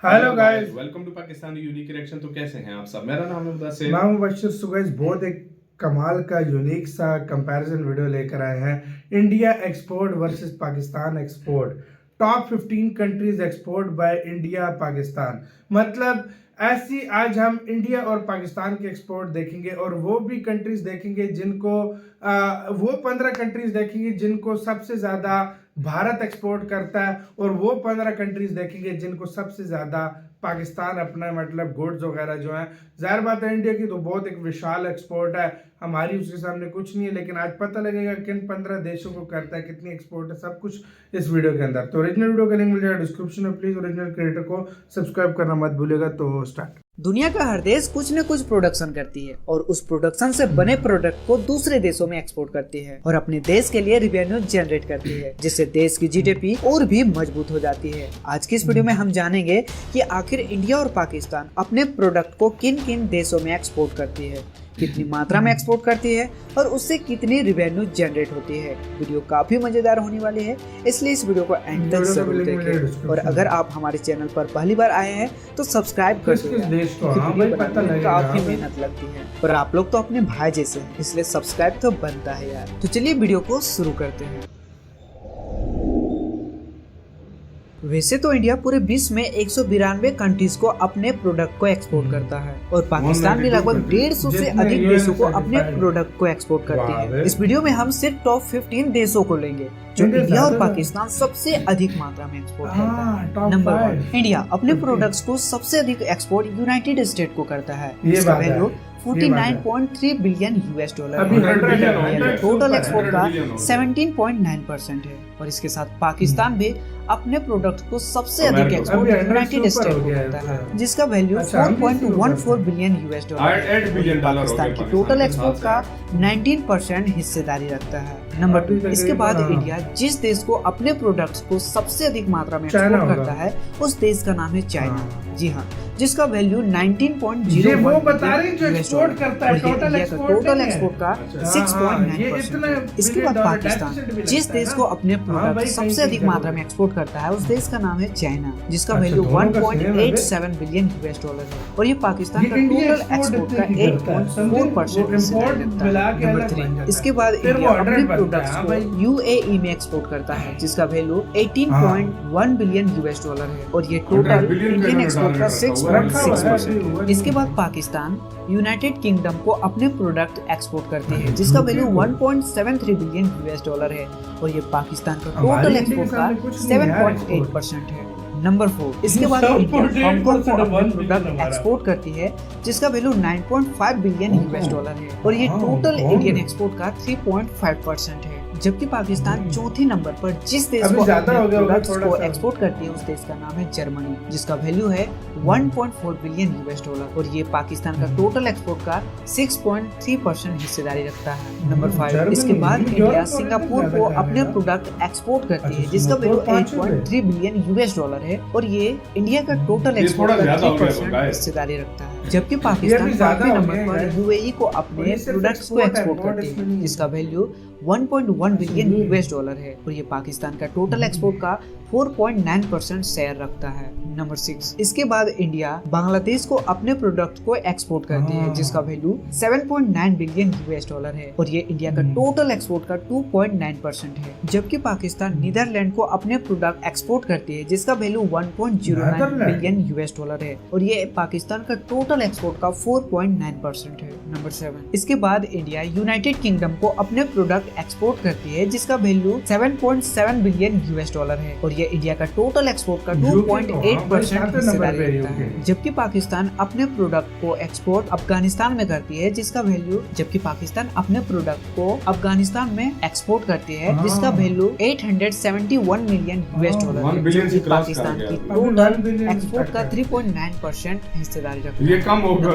Hello guys, welcome to Pakistani unique reaction. तो कैसे हैं आप सब? मेरा नाम है मुदस्सिर। मैं मुबश्शिर। सो गाइस, बहुत एक कमाल का यूनिक सा कंपैरिजन वीडियो लेकर आए हैं। India export versus Pakistan export. Top 15 countries export by India Pakistan. मतलब ऐसी आज हम इंडिया और पाकिस्तान के एक्सपोर्ट देखेंगे और वो भी कंट्रीज देखेंगे जिनको वो 15 कंट्रीज देखेंगे जिनको सबसे ज्यादा भारत एक्सपोर्ट करता है, और वो 15 कंट्रीज देखेंगे जिनको सबसे ज्यादा पाकिस्तान अपना मतलब गुड्स वगैरह जो है। जाहिर बात है इंडिया की तो बहुत एक विशाल एक्सपोर्ट है, हमारी उसके सामने कुछ नहीं है, लेकिन आज पता लगेगा किन 15 देशों को करता है, कितनी एक्सपोर्ट है, सब कुछ इस वीडियो के अंदर। तो ओरिजिनल वीडियो का लिंक मिल जाएगा डिस्क्रिप्शन में। प्लीज ओरिजिनल क्रिएटर को सब्सक्राइब करना मत भूलिएगा। तो स्टार्ट। दुनिया का हर देश कुछ न कुछ प्रोडक्शन करती है और उस प्रोडक्शन से बने प्रोडक्ट को दूसरे देशों में एक्सपोर्ट करती है और अपने देश के लिए रेवेन्यू जनरेट करती है, जिससे देश की जीडीपी और भी मजबूत हो जाती है। आज की इस वीडियो में हम जानेंगे कि आखिर इंडिया और पाकिस्तान अपने प्रोडक्ट को किन किन देशों में एक्सपोर्ट करती है, कितनी मात्रा में एक्सपोर्ट करती है और उससे कितनी रेवेन्यू जनरेट होती है। वीडियो काफी मजेदार होने वाली है, इसलिए इस वीडियो को एंड तक जरूर देखें। और अगर आप हमारे चैनल पर पहली बार आए हैं तो सब्सक्राइब कर दीजिए। काफी मेहनत लगती है और आप लोग तो अपने भाई जैसे हैं, इसलिए सब्सक्राइब तो बनता है यार। तो चलिए वीडियो को शुरू करते हैं। वैसे तो इंडिया पूरे विश्व में 192 कंट्रीज को अपने प्रोडक्ट को एक्सपोर्ट करता है और पाकिस्तान भी लगभग 150 से अधिक देशों को अपने प्रोडक्ट को एक्सपोर्ट करती है। इस वीडियो में हम सिर्फ टॉप 15 देशों को लेंगे जो इंडिया और पाकिस्तान सबसे अधिक मात्रा में एक्सपोर्ट करता है। नंबर 1, इंडिया अपने प्रोडक्ट्स को सबसे अधिक एक्सपोर्ट यूनाइटेड स्टेट को करता है। इसका value 49.3 billion US dollar. Total export का 17.9% है। और इसके साथ पाकिस्तान भी अपने प्रोडक्ट को सबसे अधिक एक्सपोर्ट यूनाइटेड स्टेट को करता है, जिसका value 4.14 billion US dollar. Pakistan की टोटल एक्सपोर्ट का 19% हिस्सेदारी रखता है। नंबर 2, इसके बाद इंडिया जिस देश को अपने प्रोडक्ट्स को सबसे अधिक मात्रा में एक्सपोर्ट करता है उस देश का नाम है चाइना। जी हाँ, जिसका वैल्यू 19.01 टोटल एक्सपोर्ट का 6.9%। इसके बाद पाकिस्तान जिस देश को अपने प्रोडक्ट सबसे अधिक मात्रा में एक्सपोर्ट करता है उस देश का नाम है चाइना, जिसका वैल्यू 1.87 बिलियन यूएस डॉलर है और ये पाकिस्तान का टोटल एक्सपोर्ट का 8.4% नंबर 3, इसके बाद इंडिया अपने प्रोडक्ट्स को यूएई में एक्सपोर्ट करता है, जिसका वैल्यू 18.1 बिलियन यूएस डॉलर है और ये टोटल इंडियन एक्सपोर्ट का 6.6%। इसके बाद पाकिस्तान यूनाइटेड किंगडम को अपने प्रोडक्ट एक्सपोर्ट करते हैं, जिसका वैल्यू 1.73 बिलियन यूएस डॉलर है और ये पाकिस्तान का टोटल एक्सपोर्ट का 7.8% है। नंबर 4, इसके बाद इंडिया हांगकांग को अपने प्रोडक्ट एक्सपोर्ट करती है, जिसका वैल्यू 9.5 बिलियन यूएस डॉलर है और ये टोटल इंडियन एक्सपोर्ट का 3.5% है। जबकि पाकिस्तान चौथे नंबर पर जिस देश को अपने प्रोडक्ट्स को एक्सपोर्ट करती है उस देश का नाम है जर्मनी, जिसका वैल्यू है 1.4 बिलियन यूएस डॉलर और ये पाकिस्तान का टोटल एक्सपोर्ट का 6.3% हिस्सेदारी रखता है। नंबर 5, इसके बाद इंडिया सिंगापुर को अपने प्रोडक्ट एक्सपोर्ट करती है, जिसका वैल्यू 8.3 बिलियन यूएस डॉलर है और ये इंडिया का टोटल एक्सपोर्ट का 3% हिस्सेदारी रखता है। जबकि पाकिस्तान 5वें नंबर पर यूएई को अपने प्रोडक्ट्स को एक्सपोर्ट करती है, जिसका वैल्यू 1.1 बिलियन यूएस डॉलर है और ये पाकिस्तान का टोटल एक्सपोर्ट का 4.9% शेयर रखता है। नंबर 6, इसके बाद इंडिया बांग्लादेश को अपने प्रोडक्ट को एक्सपोर्ट करती है, जिसका वैल्यू 7.9 बिलियन यूएस डॉलर है और ये इंडिया का टोटल एक्सपोर्ट का 2.9% है। जबकि पाकिस्तान नीदरलैंड को अपने प्रोडक्ट एक्सपोर्ट करती है, जिसका वैल्यू 1.09 बिलियन यूएस डॉलर है और ये पाकिस्तान का टोटल एक्सपोर्ट का 4.9% है। नंबर 7, इसके बाद इंडिया यूनाइटेड किंगडम को अपने प्रोडक्ट एक्सपोर्ट करती है, जिसका वैल्यू 7.7 बिलियन यूएस डॉलर है और ये इंडिया का टोटल एक्सपोर्ट का 2.8% हिस्सेदारी रखता है। जबकि पाकिस्तान अपने प्रोडक्ट को एक्सपोर्ट अफगानिस्तान में करती है, जिसका वैल्यू एक्सपोर्ट करती है, जिसका वैल्यू 871 मिलियन यूएस डॉलर है, जो पाकिस्तान की टोटल एक्सपोर्ट का 3.9% हिस्सेदारी रखता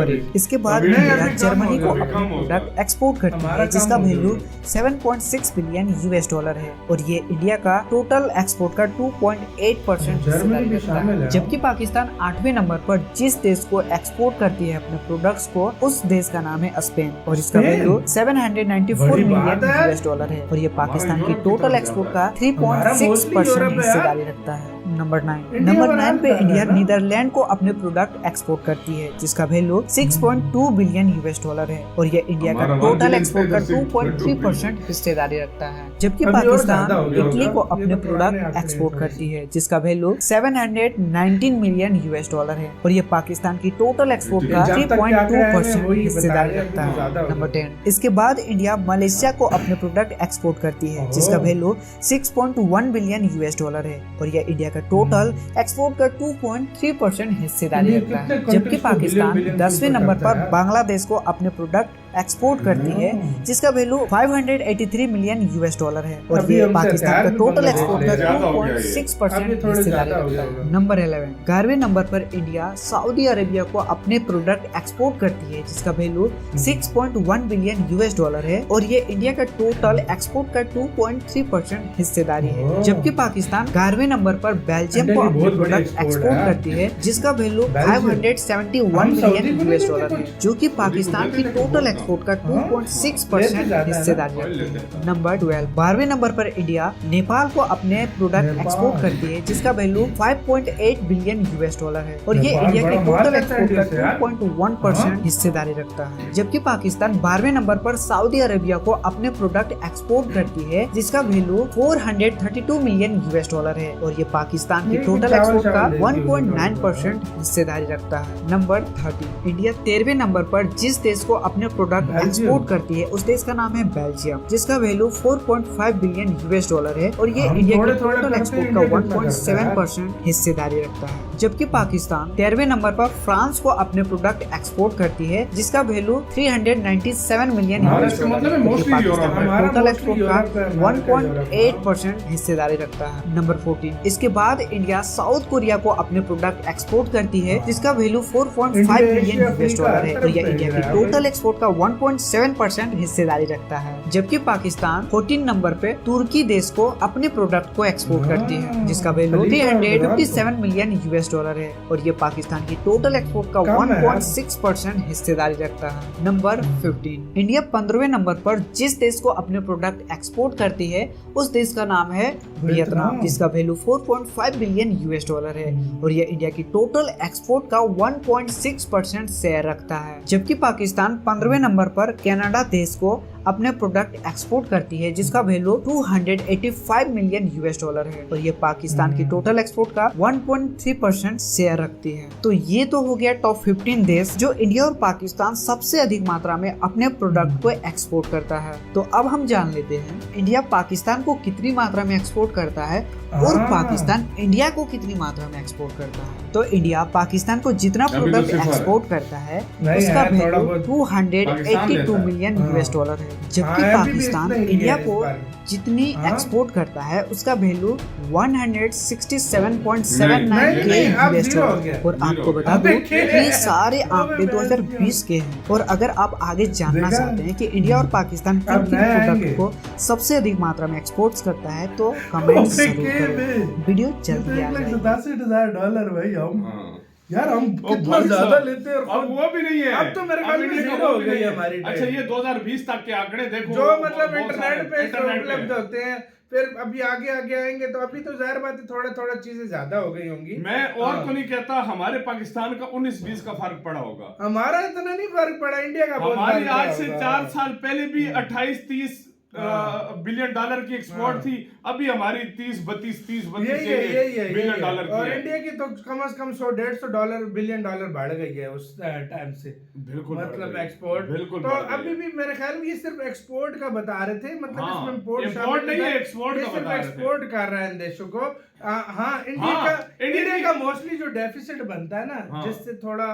है। इसके बाद इंडिया जर्मनी को अपने प्रोडक्ट एक्सपोर्ट करती है, जिसका वैल्यू 7.6 बिलियन यूएस डॉलर है और ये इंडिया का टोटल एक्सपोर्ट का 2.8% हिस्सेदारी रखता है। जबकि पाकिस्तान 8वें नंबर पर जिस देश को एक्सपोर्ट करती है अपने प्रोडक्ट्स को उस देश का नाम है स्पेन और इसका वैल्यू 794 मिलियन यूएस डॉलर है और ये पाकिस्तान की टोटल एक्सपोर्ट का 3.6% हिस्सेदारी रखता है। नंबर 9 इंडिया नंबर बना 9 पे रहा है इंडिया ना? नीदरलैंड को अपने प्रोडक्ट एक्सपोर्ट करती है जिसका वैल्यू 6.2 बिलियन यूएस डॉलर है और ये इंडिया का हमारा 1 टोटल बिलियन एक्सपोर्ट का से 2.3% हिस्सेदारी रखता है। जबकि अभी और पाकिस्तान ज्यादा हो गया इटली होगा। को ये अपने तो पुराने प्रोडक्ट आंकड़े हैं एक्सपोर्ट थोड़े करती है जिसका वैल्यू 719 मिलियन यूएस डॉलर है और ये पाकिस्तान की टोटल एक्सपोर्ट का जब तक क्या क्या है, 3.2% वही हिस्सेदारी बता रहे हैं, रखता अभी तो ज्यादा है। हो नंबर गया। 10 इसके बाद इंडिया मलेशिया को अपने प्रोडक्ट एक्सपोर्ट करती है जिसका ओह। वैल्यू 6.1 बिलियन यूएस डॉलर है और यह इंडिया का टोटल एक्सपोर्ट का 2.3% हिस्सेदारी ये रखता है। कितने जबकि countries को पाकिस्तान बिलियन 10वें ऊपर नंबर करता पर है? बांग्लादेश को अपने प्रोडक्ट एक्सपोर्ट करती है जिसका वैल्यू 583 मिलियन यूएस डॉलर है और अभी ये हमसे पाकिस्तान हथियार का भी टोटल बांग्लादेश एक्सपोर्ट ले का रहा है। ज्यादा हो गया ये। 2.6% अभी थोड़े हिस्सेदारी ज्यादा हो रखता गया है। होगा। नंबर 11 11वें नंबर पर इंडिया सऊदी अरेबिया को अपने प्रोडक्ट एक्सपोर्ट करती है जिसका वैल्यू 6.1 बिलियन यूएस डॉलर है और ये इंडिया का टोटल एक्सपोर्ट का 2.3% हिस्सेदारी है। ओह। जबकि पाकिस्तान 11वें नंबर पर बेल्जियम इंडिया को की अपने बहुत बड़ी प्रोडक्ट एक्सपोर्ट एक्सपोर्ट है। करती है जिसका वैल्यू बेल्जियम। 571 हम सऊदी मिलियन को नहीं यूएस देते डॉलर है कुछ? जो कि पाकिस्तान की टोटल एक्सपोर्ट का हाँ? 2.6% लेते ज्यादा है ना? हिस्सेदारी ऑयल रखती लेते है। नंबर 12 12वें नंबर पर इंडिया नेपाल को अपने प्रोडक्ट नेपाल। एक्सपोर्ट करती है जिसका वैल्यू 5.8 बिलियन यूएस डॉलर है और ये नेपाल इंडिया के बड़ा टोटल माल करता है एक्सपोर्ट इंडिया से का यार। 2.1% हाँ? हिस्सेदारी रखता है। जबकि पाकिस्तान 12वें नंबर पर सऊदी अरेबिया को अपने प्रोडक्ट एक्सपोर्ट करती है जिसका वैल्यू 432 मिलियन यूएस डॉलर है और ये पाकिस्तान की ये टोटल चावल एक्सपोर्ट का चावल देती है 1.9% हिस्सेदारी रखता है। नंबर 30 इंडिया 13वें नंबर पर जिस देश को अपने प्रोडक्ट बेल्जियम। एक्सपोर्ट करती है उस देश का नाम है बेल्जियम जिसका वैल्यू 4.5 बिलियन यूएस डॉलर है और ये हम इंडिया के थोड़े-थोड़े टोटल करते एक्सपोर्ट हैं, का इंडिया कितना करता है? 1.7% हिस्सेदारी रखता है। जबकि पाकिस्तान 13वें नंबर पर फ्रांस को अपने प्रोडक्ट एक्सपोर्ट करती है जिसका वैल्यू 397 मिलियन हमारा यूएस इसका डॉलर मतलब है है जबकि mostly पाकिस्तान यूरोप है। का हमारा टोटल mostly एक्सपोर्ट यूरोप है, का अमेरिका, यूरोप, 1.8% हिस्सेदारी रखता है। नंबर 14 इसके बाद इंडिया साउथ कोरिया को अपने प्रोडक्ट एक्सपोर्ट करती है जिसका value 4.5 India, billion Asia, US Africa, dollar है हर और यह तरफ इंडिया से की है टोटल भाई। एक्सपोर्ट का 1.7% हिस्सेदारी रखता है। जबकि पाकिस्तान 14 नंबर पे तुर्की देश को अपने प्रोडक्ट को एक्सपोर्ट करती है जिसका वैल्यू खलीफा 357 मिलियन यूएस डॉलर है और ये पाकिस्तान की टोटल एक्सपोर्ट का कम है। 1.6% हिस्सेदारी रखता है। नंबर 15 इंडिया 15वें नंबर पर जिस देश को अपने प्रोडक्ट एक्सपोर्ट करती है उस देश का नाम है वियतनाम जिसका वैल्यू 4.5 बिलियन यूएस डॉलर है और ये इंडिया की टोटल एक्सपोर्ट का 1.6% शेयर रखता है। जबकि पाकिस्तान 15वें नंबर पर कनाडा देश को अपने प्रोडक्ट एक्सपोर्ट करती है जिसका वैल्यू 285 मिलियन यूएस डॉलर है और ये पाकिस्तान की टोटल एक्सपोर्ट का 1.3% शेयर रखती है। तो ये तो हो गया टॉप 15 देश जो इंडिया और पाकिस्तान सबसे अधिक मात्रा में अपने प्रोडक्ट को एक्सपोर्ट करता है। तो अब हम जान लेते हैं इंडिया पाकिस्तान को कितनी मात्रा में एक्सपोर्ट करता है और पाकिस्तान इंडिया को कितनी मात्रा में एक्सपोर्ट करता है। तो इंडिया पाकिस्तान को जितना अभी तो प्रोडक्ट सिर्फ है। एक्सपोर्ट करता है नहीं उसका है, थोड़ा वैल्यू बहुत 282 देता है। मिलियन हाँ। यूएस डॉलर है जबकि हाँ, अभी भी पाकिस्तान इतना ही इंडिया है इस को बार। जितनी हाँ। एक्सपोर्ट करता है उसका वैल्यू 167.79 नहीं, के नहीं, अब यूएस zero हो डॉलर गया। और Zero आपको हो बता गया। दूं अबे ये सारे आंकड़े अबे 2020 के हैं और अगर आप आगे जानना देखा? चाहते हैं कि इंडिया और पाकिस्तान किन अब किन नए प्रोडक्ट आएंगे। को सबसे अधिक मात्रा में एक्सपोर्ट्स करता है तो कमेंट जरूर करें। वीडियो जल्दी आ जाएगी। $1,87,000 भाई हम हाँ। यार हम ओ कितना भाई ज्यादा साहब, लेते हैं और अब वो भी नहीं है। अब तो मेरे ख्याल में इंडिया का zero वो हो भी गई नहीं है हमारी अच्छा trade। ये 2020 तक के आंकड़े देखो जो मतलब बहुत इंटरनेट सारे पे इंटरनेट पे उपलब्ध होते हैं फिर अभी आगे आगे आएंगे तो अभी तो जाहिर बात है थोड़ा थोड़ा चीजें ज्यादा हो गई होंगी। मैं और हाँ। तो नहीं कहता हमारे पाकिस्तान का 19-20 का फर्क पड़ा होगा। हमारा इतना नहीं फर्क पड़ा इंडिया का बहुत हमारी फर्क आज पड़ा से होगा। 4 साल पहले भी 28-30 हाँ। बिलियन डॉलर की एक्सपोर्ट हाँ। थी अभी हमारी 30-32 यही बिलियन डॉलर और की है। इंडिया की तो कम से कम 100-150 बिलियन डॉलर बढ़ गई है उस टाइम से। बिल्कुल बढ़ मतलब गई। एक्सपोर्ट बिल्कुल तो बढ़ गई अभी है। भी मेरे ख्याल में ये सिर्फ एक्सपोर्ट का बता रहे थे मतलब हाँ, इसमें इम्पोर्ट import नहीं है, export का सिर्फ बता रहे थे। एक्सपोर्ट कर रहे हैं देशों को। हाँ इंडिया हाँ, का इंडिया इंडिया की- का मोस्टली जो डेफिसिट बनता है ना हाँ। जिससे थोड़ा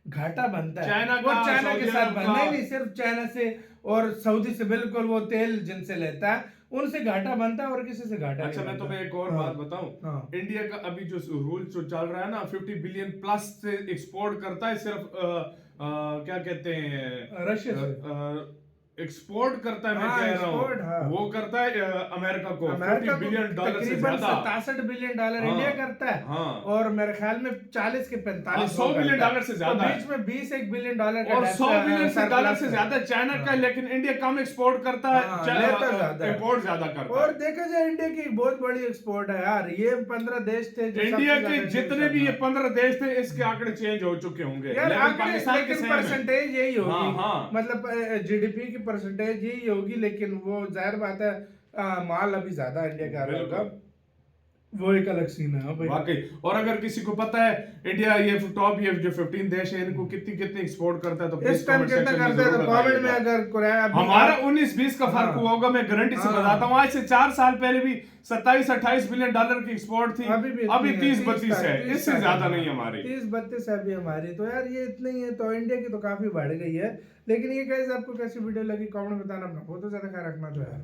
घाटा बनता है चाइना वो का, चाइना के सऊदी साथ अरब बनता का। नहीं सिर्फ चाइना से और सऊदी से बिल्कुल वो तेल जिनसे लेता है उनसे घाटा बनता है और किसी से घाटा अच्छा नहीं मैं बनता। तुम्हें एक और हाँ। बात बताऊं हाँ। इंडिया का अभी जो रूल जो चल रहा है ना 50 बिलियन प्लस से एक्सपोर्ट करता है सिर्फ क्या कहते हैं रशिया से एक्सपोर्ट करता है, मैं हाँ, कह रहा export, हाँ। हूँ वो करता है अमेरिका को अमेरिका 50 बिलियन डॉलर से तकरीबन ज्यादा। 67 बिलियन डॉलर हाँ, इंडिया करता है। हाँ। और मेरे ख्याल में 40 के 45 100 बिलियन करता है। डॉलर से ज्यादा तो है। बीच में 20 बिलियन डॉलर का और 100 बिलियन से डॉलर से surplus है। ज्यादा चाइना का, हाँ। लेकिन इंडिया कम एक्सपोर्ट करता हाँ, लेता है, ज्यादा है। इंपोर्ट ज्यादा करता और है। देखा जाए इंडिया की एक बहुत बड़ी एक्सपोर्ट है यार, ये 15 देश थे जो इंडिया सबसे के ज्यादा जितने भी ये 15 देश थे, इसके आंकड़े चेंज हो चुके होंगे, यार लेकिन आंकड़े, पाकिस्तान के लेकिन सेम है। परसेंटेज यही होगी। हाँ, हाँ। मतलब जीडीपी की परसेंटेज यही होगी, लेकिन वो जाहिर बात है माल अभी ज्यादा इंडिया का आ रहा होगा, वो एक अलग सीन है। हाँ भाई, वाकई। और अगर किसी को पता है इंडिया ये टॉप ये जो 15 देश है, इनको कितनी कितनी एक्सपोर्ट करता है, तो इस टाइम कितना करते हैं तो कमेंट में अगर कुरैया हमारा 19-20 का फर्क हाँ। हुआ होगा, मैं गारंटी से हाँ। बताता हूँ। आज से 4 साल पहले भी 27-28 बिलियन डॉलर की एक्सपोर्ट थी, अभी 30-32 है, इससे ज्यादा नहीं हमारी। 30-32 है अभी हमारी। तो यार ये इतनी ही है, तो इंडिया की तो काफी बढ़ गई है। लेकिन ये गाइस आपको कैसी वीडियो लगी कमेंट में बताना, अपना बहुत ज्यादा ख्याल रखना। तो यार